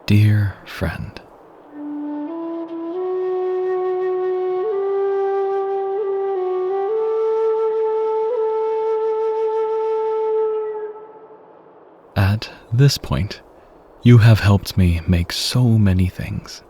Dear friend, at this point, you have helped me make so many things.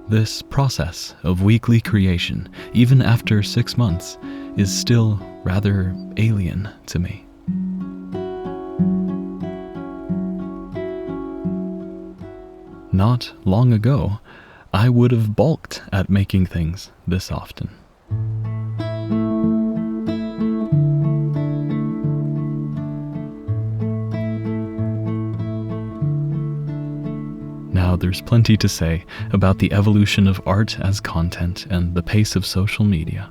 This process of weekly creation, even after 6 months, is still rather alien to me. Not long ago, I would have balked at making things this often. Now, there's plenty to say about the evolution of art as content and the pace of social media.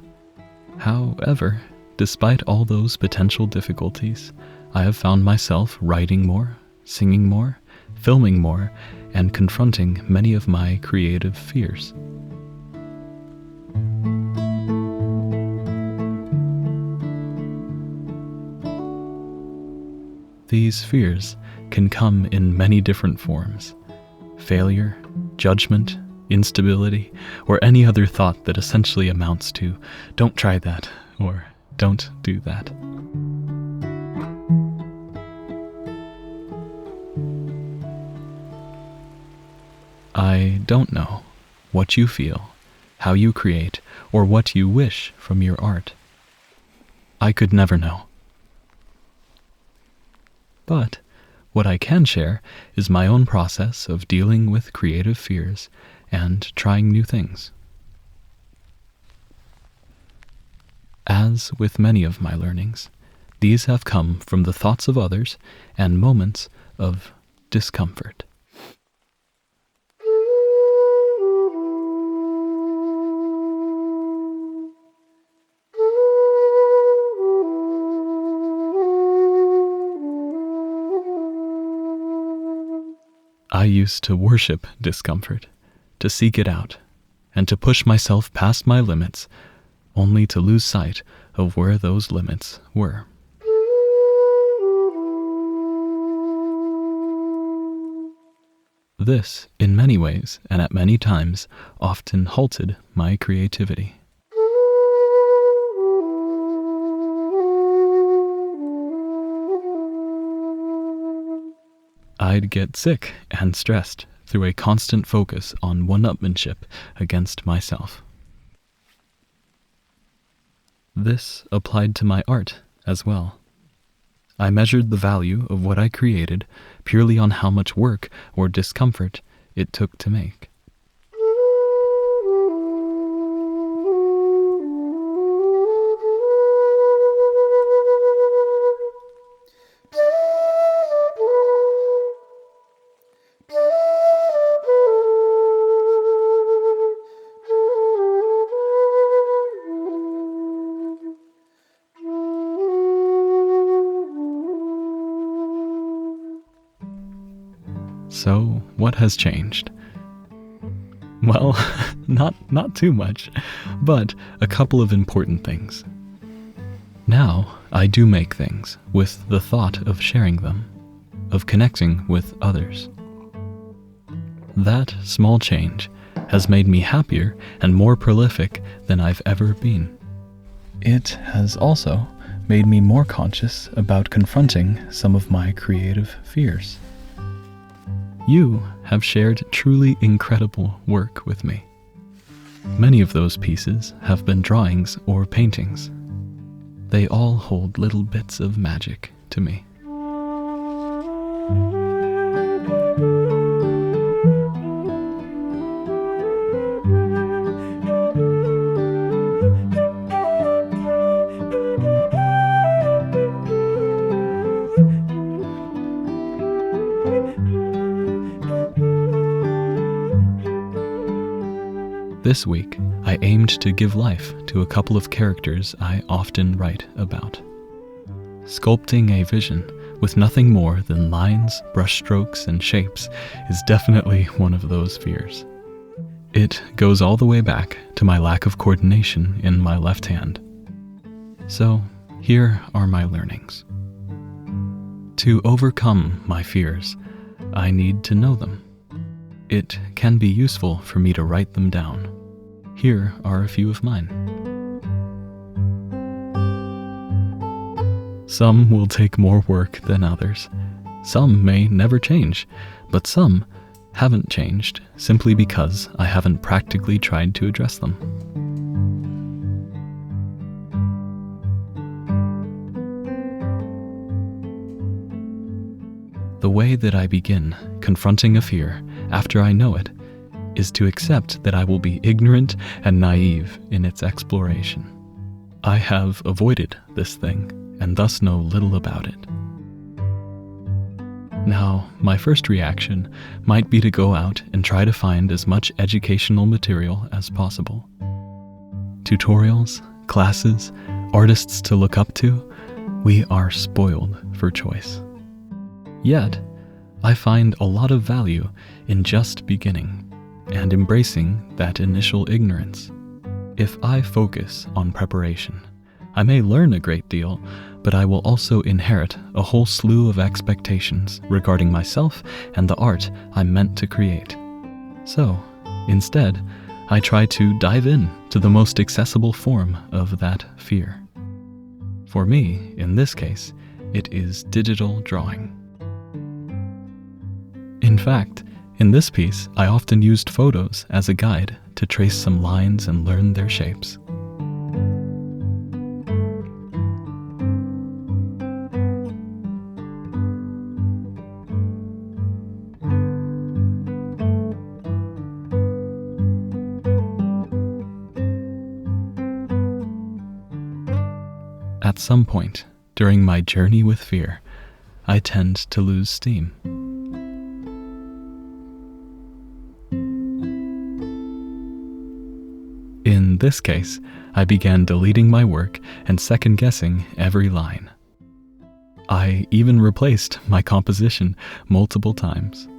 However, despite all those potential difficulties, I have found myself writing more, singing more, filming more, and confronting many of my creative fears. These fears can come in many different forms: failure, judgment, instability, or any other thought that essentially amounts to, "Don't try that," or "Don't do that." I don't know what you feel, how you create, or what you wish from your art. I could never know. But what I can share is my own process of dealing with creative fears and trying new things. As with many of my learnings, these have come from the thoughts of others and moments of discomfort. I used to worship discomfort, to seek it out, and to push myself past my limits, only to lose sight of where those limits were. This, in many ways, and at many times, often halted my creativity. I'd get sick and stressed through a constant focus on one-upmanship against myself. This applied to my art as well. I measured the value of what I created purely on how much work or discomfort it took to make. So, what has changed? Well, not too much, but a couple of important things. Now, I do make things with the thought of sharing them, of connecting with others. That small change has made me happier and more prolific than I've ever been. It has also made me more conscious about confronting some of my creative fears. You have shared truly incredible work with me. Many of those pieces have been drawings or paintings. They all hold little bits of magic to me. This week, I aimed to give life to a couple of characters I often write about. Sculpting a vision with nothing more than lines, brushstrokes, and shapes is definitely one of those fears. It goes all the way back to my lack of coordination in my left hand. So, here are my learnings. To overcome my fears, I need to know them. It can be useful for me to write them down. Here are a few of mine. Some will take more work than others. Some may never change, but some haven't changed simply because I haven't practically tried to address them. The way that I begin confronting a fear after I know it is to accept that I will be ignorant and naive in its exploration. I have avoided this thing and thus know little about it. Now, my first reaction might be to go out and try to find as much educational material as possible. Tutorials, classes, artists to look up to, we are spoiled for choice. Yet, I find a lot of value in just beginning and embracing that initial ignorance. If I focus on preparation, I may learn a great deal, but I will also inherit a whole slew of expectations regarding myself and the art I'm meant to create. So, instead, I try to dive in to the most accessible form of that fear. For me, in this case, it is digital drawing. In fact, in this piece, I often used photos as a guide to trace some lines and learn their shapes. At some point during my journey with fear, I tend to lose steam. In this case, I began deleting my work and second-guessing every line. I even replaced my composition multiple times.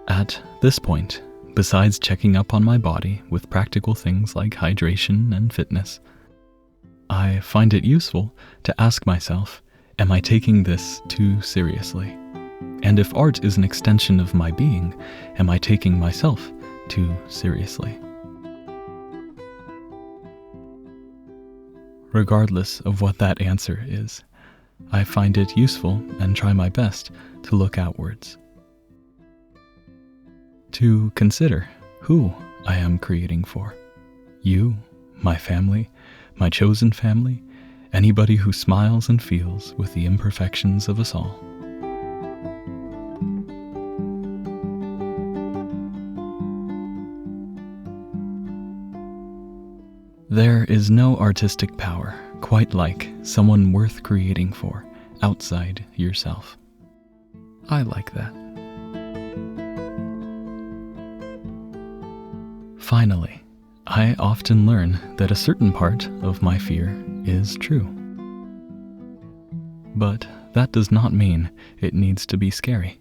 At this point, besides checking up on my body with practical things like hydration and fitness, I find it useful to ask myself, am I taking this too seriously? And if art is an extension of my being, am I taking myself too seriously? Regardless of what that answer is, I find it useful and try my best to look outwards. To consider who I am creating for. You, my family, my chosen family, anybody who smiles and feels with the imperfections of us all. There is no artistic power quite like someone worth creating for outside yourself. I like that. Finally, I often learn that a certain part of my fear is true. But that does not mean it needs to be scary.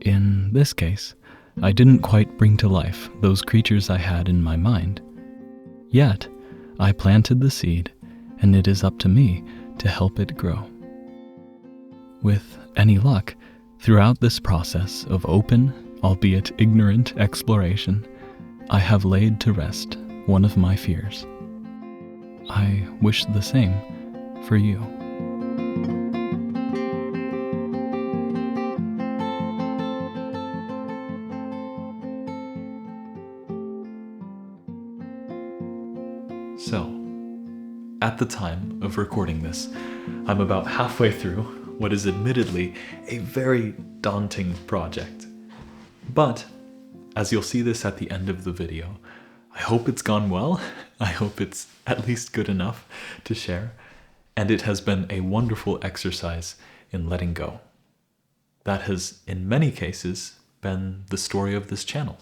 In this case, I didn't quite bring to life those creatures I had in my mind. Yet, I planted the seed, and it is up to me to help it grow. With any luck, throughout this process of open, albeit ignorant exploration, I have laid to rest one of my fears. I wish the same for you. So, at the time of recording this, I'm about halfway through what is admittedly a very daunting project. But, as you'll see this at the end of the video, I hope it's gone well. I hope it's at least good enough to share. And it has been a wonderful exercise in letting go. That has, in many cases, been the story of this channel.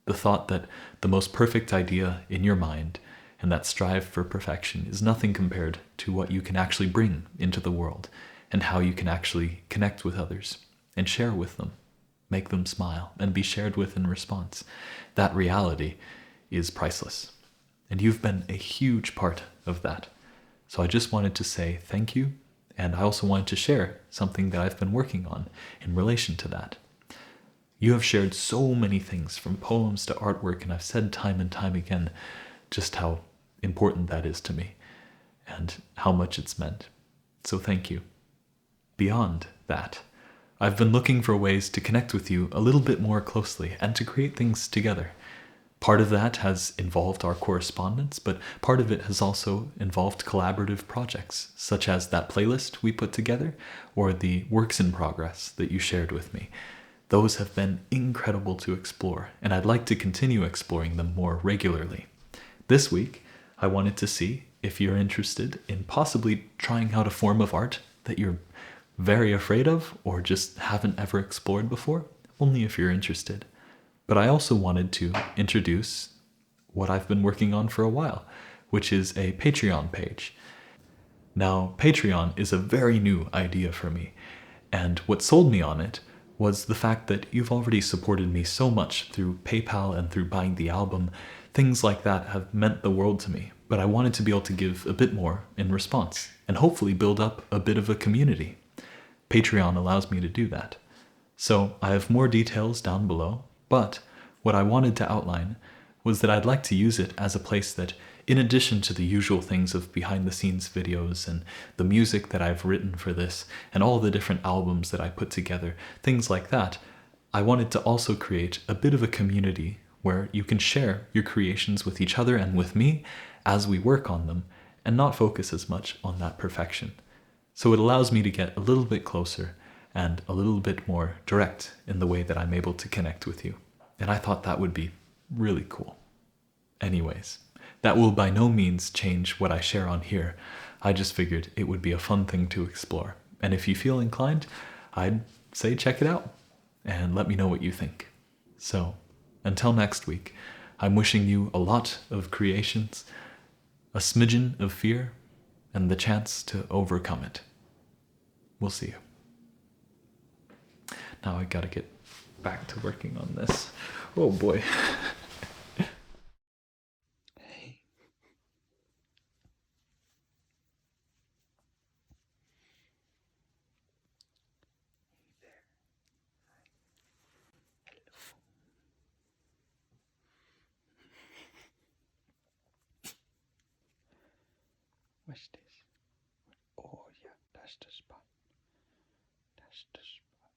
The thought that the most perfect idea in your mind and that strive for perfection is nothing compared to what you can actually bring into the world and how you can actually connect with others and share with them, make them smile, and be shared with in response. That reality is priceless. And you've been a huge part of that. So I just wanted to say thank you, and I also wanted to share something that I've been working on in relation to that. You have shared so many things, from poems to artwork, and I've said time and time again just how important that is to me and how much it's meant. So thank you. Beyond that, I've been looking for ways to connect with you a little bit more closely and to create things together. Part of that has involved our correspondence, but part of it has also involved collaborative projects, such as that playlist we put together or the works in progress that you shared with me. Those have been incredible to explore, and I'd like to continue exploring them more regularly. This week, I wanted to see if you're interested in possibly trying out a form of art that you're very afraid of or just haven't ever explored before, only if you're interested. But I also wanted to introduce what I've been working on for a while, which is a Patreon page. Now, Patreon is a very new idea for me, and what sold me on it was the fact that you've already supported me so much through PayPal and through buying the album. Things like that have meant the world to me, but I wanted to be able to give a bit more in response, and hopefully build up a bit of a community. Patreon allows me to do that. So I have more details down below, but what I wanted to outline was that I'd like to use it as a place that, in addition to the usual things of behind-the-scenes videos and the music that I've written for this, and all the different albums that I put together, things like that, I wanted to also create a bit of a community where you can share your creations with each other and with me as we work on them, and not focus as much on that perfection. So it allows me to get a little bit closer and a little bit more direct in the way that I'm able to connect with you. And I thought that would be really cool. Anyways, that will by no means change what I share on here. I just figured it would be a fun thing to explore. And if you feel inclined, I'd say check it out and let me know what you think. So, until next week, I'm wishing you a lot of creations, a smidgen of fear, and the chance to overcome it. We'll see you. Now I gotta get back to working on this. Oh boy. Hey. There. Hello. What's this? Oh yeah, that's the spot. That's the spot.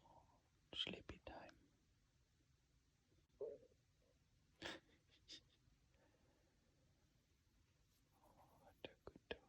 Oh, sleepy time. What a good dog.